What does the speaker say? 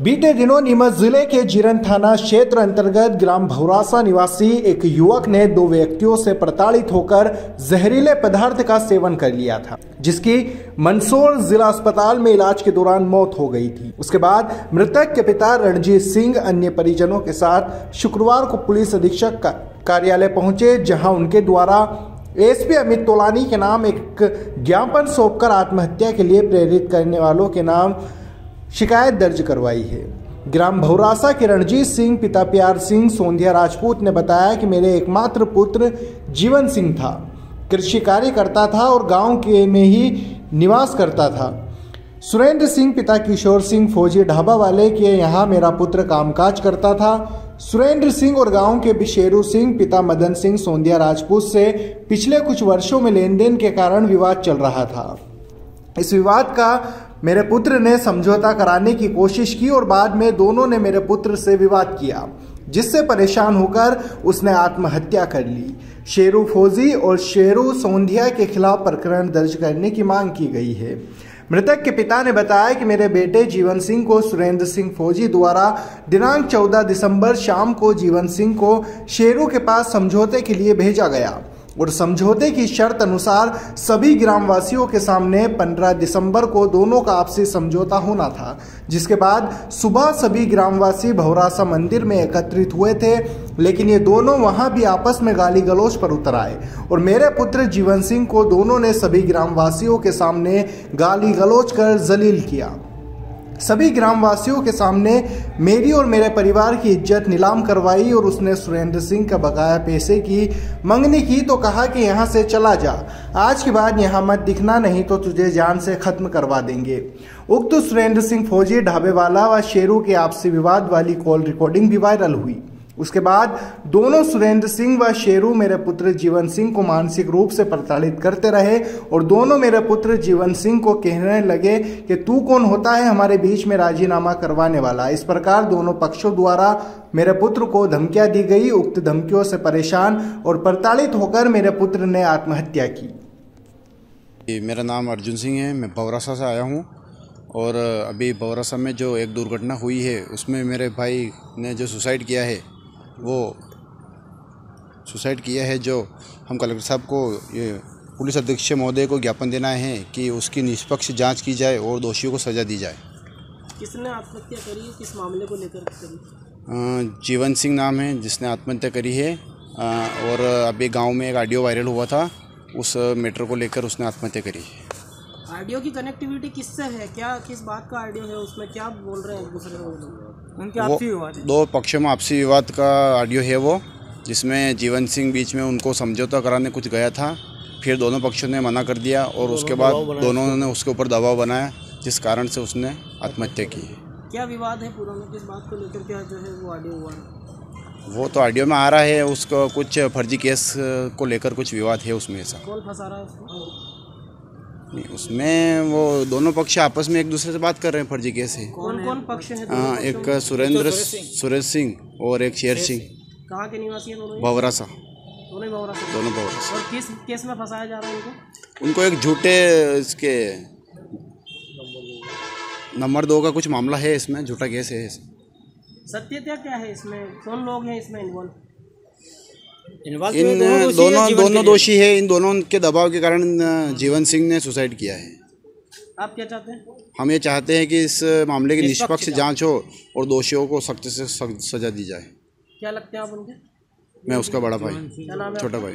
बीते दिनों नीमच जिले के जीरन थाना क्षेत्र अंतर्गत ग्राम भौरासा निवासी एक युवक ने दो व्यक्तियों से प्रताड़ित होकर जहरीले पदार्थ का सेवन कर लिया था, जिसकी मंदसौर जिला अस्पताल में इलाज के दौरान मौत हो गई थी। उसके बाद मृतक के पिता रणजीत सिंह अन्य परिजनों के साथ शुक्रवार को पुलिस अधीक्षक कार्यालय पहुंचे, जहां उनके द्वारा एसपी अमित तोलानी के नाम एक ज्ञापन सौंपकर आत्महत्या के लिए प्रेरित करने वालों के नाम शिकायत दर्ज करवाई है। ग्राम भौरासा के रणजीत सिंह पिता प्यार सिंह सोंधिया राजपूत ने बताया कि मेरे एकमात्र पुत्र जीवन सिंह था, कृषि कार्य करता था और गांव के में ही निवास करता था। सुरेंद्र सिंह पिता किशोर सिंह फौजी ढाबा वाले के यहाँ मेरा पुत्र कामकाज करता था। सुरेंद्र सिंह और गांव के बिशेरू सिंह पिता मदन सिंह सोंधिया राजपूत से पिछले कुछ वर्षों में लेन देन के कारण विवाद चल रहा था। इस विवाद का मेरे पुत्र ने समझौता कराने की कोशिश की और बाद में दोनों ने मेरे पुत्र से विवाद किया, जिससे परेशान होकर उसने आत्महत्या कर ली। शेरू फौजी और शेरू सोंधिया के खिलाफ प्रकरण दर्ज करने की मांग की गई है। मृतक के पिता ने बताया कि मेरे बेटे जीवन सिंह को सुरेंद्र सिंह फौजी द्वारा दिनांक 14 दिसंबर शाम को जीवन सिंह को शेरू के पास समझौते के लिए भेजा गया और समझौते की शर्त अनुसार सभी ग्रामवासियों के सामने 15 दिसंबर को दोनों का आपसी समझौता होना था, जिसके बाद सुबह सभी ग्रामवासी भौरासा मंदिर में एकत्रित हुए थे, लेकिन ये दोनों वहां भी आपस में गाली गलौज पर उतर आए और मेरे पुत्र जीवन सिंह को दोनों ने सभी ग्रामवासियों के सामने गाली गलौज कर जलील किया। सभी ग्रामवासियों के सामने मेरी और मेरे परिवार की इज्जत नीलाम करवाई और उसने सुरेंद्र सिंह का बकाया पैसे की मंगनी की तो कहा कि यहाँ से चला जा, आज के बाद यहाँ मत दिखना, नहीं तो तुझे जान से खत्म करवा देंगे। उक्त सुरेंद्र सिंह फौजी ढाबे वाला व शेरू के आपसी विवाद वाली कॉल रिकॉर्डिंग भी वायरल हुई। उसके बाद दोनों सुरेंद्र सिंह व शेरू मेरे पुत्र जीवन सिंह को मानसिक रूप से प्रताड़ित करते रहे और दोनों मेरे पुत्र जीवन सिंह को कहने लगे कि तू कौन होता है हमारे बीच में राजीनामा करवाने वाला। इस प्रकार दोनों पक्षों द्वारा मेरे पुत्र को धमकियां दी गई। उक्त धमकियों से परेशान और प्रताड़ित होकर मेरे पुत्र ने आत्महत्या की। मेरा नाम अर्जुन सिंह है, मैं भौरासा से आया हूँ और अभी भौरासा में जो एक दुर्घटना हुई है उसमें मेरे भाई ने जो सुसाइड किया है जो हम कलेक्टर साहब को ये पुलिस अधीक्षक महोदय को ज्ञापन देना है कि उसकी निष्पक्ष जांच की जाए और दोषियों को सज़ा दी जाए। किसने आत्महत्या करी, किस मामले को लेकर करी? जीवन सिंह नाम है जिसने आत्महत्या करी है और अभी गांव में एक ऑडियो वायरल हुआ था, उस मैटर को लेकर उसने आत्महत्या करी है। ऑडियो की कनेक्टिविटी किससे है, क्या किस बात का ऑडियो है, उसमें क्या बोल रहे हैं एक दूसरे को? उनके आपसी विवाद है, दो पक्षों में आपसी विवाद का ऑडियो है वो, जिसमें जीवन सिंह बीच में उनको समझौता कराने कुछ गया था, फिर दोनों पक्षों ने मना कर दिया और उसके बाद दोनों ने उसके ऊपर दबाव बनाया, जिस कारण से उसने आत्महत्या की है। क्या विवाद है पूरा में, किस बात को लेकर क्या जो है वो ऑडियो हुआ? वो तो ऑडियो में आ रहा है, उसको कुछ फर्जी केस को लेकर कुछ विवाद है उसमें। ऐसा कौन फंसा रहा है उसको? उसमें वो दोनों पक्ष आपस में एक दूसरे से बात कर रहे हैं, फर्जी केस है। कौन पक्ष है? एक सुरेंद्र सिंह और एक शेर सिंह। कहाँ के निवासी हैं दोनों? भौरासा। दोनों भौरासा। और किस केस में फंसाया जा रहा है उनको? एक झूठे इसके नंबर 2 का कुछ मामला है, इसमें झूठा केस है। सत्यता क्या है इसमें, कौन लोग हैं इसमें इन्वॉल्व? इन दोनों दोषी है। इन दोनों के दबाव के कारण जीवन सिंह ने सुसाइड किया है। आप क्या चाहते हैं? हम ये चाहते हैं कि इस मामले की निष्पक्ष जांच हो और दोषियों को सख्त से सख्त सजा दी जाए। क्या लगते हैं आप उनके? मैं उसका बड़ा भाई, छोटा भाई।